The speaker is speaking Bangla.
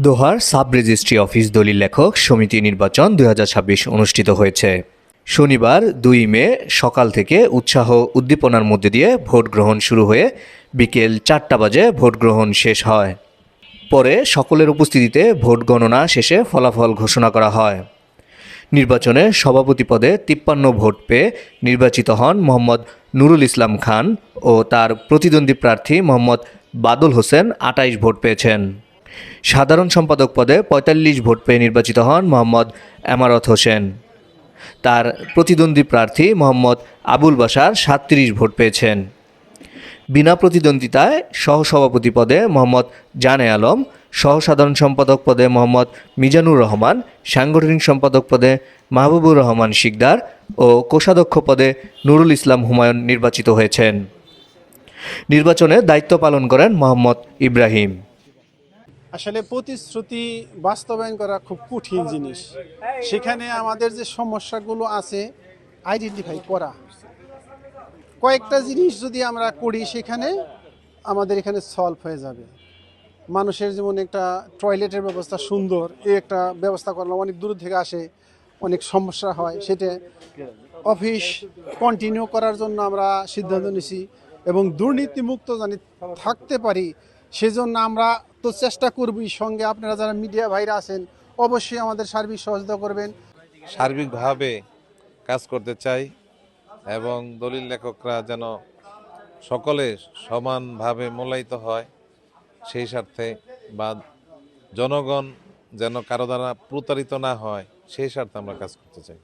দোহার সাব রেজিস্ট্রি অফিস দলিল লেখক সমিতি নির্বাচন ২০২৬ অনুষ্ঠিত হয়েছে। শনিবার ২ মে সকাল থেকে উৎসাহ উদ্দীপনার মধ্যে দিয়ে ভোট গ্রহণ শুরু হয়ে বিকেল ৪টা বাজে ভোট গ্রহণ শেষ হয়। পরে সকলের উপস্থিতিতে ভোট গণনা শেষে ফলাফল ঘোষণা করা হয়। নির্বাচনে সভাপতি পদে ৫৩ ভোট পেয়ে নির্বাচিত হন মোহাম্মদ নুরুল ইসলাম খান ও তার প্রতিদ্বন্দ্বী প্রার্থী মোহাম্মদ বাদল হোসেন ২৮ ভোট পেয়েছেন। সাধারণ সম্পাদক পদে ৪৫ ভোট পেয়ে নির্বাচিত হন মোহাম্মদ এমারত হোসেন। তার প্রতিদ্বন্দ্বী প্রার্থী মোহাম্মদ আবুল বাশার ৩৭ ভোট পেয়েছেন। বিনা প্রতিদ্বন্দ্বিতায় সহসভাপতি পদে মোহাম্মদ জানে আলম, সহসাধারণ সম্পাদক পদে মোহাম্মদ মিজানুর রহমান, সাংগঠনিক সম্পাদক পদে মাহবুবুর রহমান শিকদার ও কোষাধ্যক্ষ পদে নুরুল ইসলাম হুমায়ুন নির্বাচিত হয়েছেন। নির্বাচনে দায়িত্ব পালন করেন মোহাম্মদ ইব্রাহিম। আসলে প্রতিশ্রুতি বাস্তবায়ন করা খুব কঠিন জিনিস। সেখানে আমাদের যে সমস্যাগুলো আছে আইডেন্টিফাই করা, কয়েকটা জিনিস যদি আমরা করি সেখানে আমাদের এখানে সলভ হয়ে যাবে। মানুষের যেমন একটা টয়লেটের ব্যবস্থা সুন্দর, এই একটা ব্যবস্থা করলে অনেক দূর থেকে আসে, অনেক সমস্যা হয়, সেটা অফিস কন্টিনিউ করার জন্য আমরা সিদ্ধান্ত নিছি এবং দুর্নীতিমুক্ত জানি থাকতে পারি সেজন্য আমরা তো চেষ্টা করবই। সঙ্গে আপনারা যারা মিডিয়া ভাইরা আছেন অবশ্যই আমাদের সার্বিক সহযোগিতা করবেন। সার্বিকভাবে কাজ করতে চাই এবং দলিল লেখকরা যেন সকলে সমানভাবে মূল্যায়িত হয় সেই স্বার্থে, বা জনগণ যেন কারো দ্বারা প্রতারিত না হয় সেই স্বার্থে আমরা কাজ করতে চাই।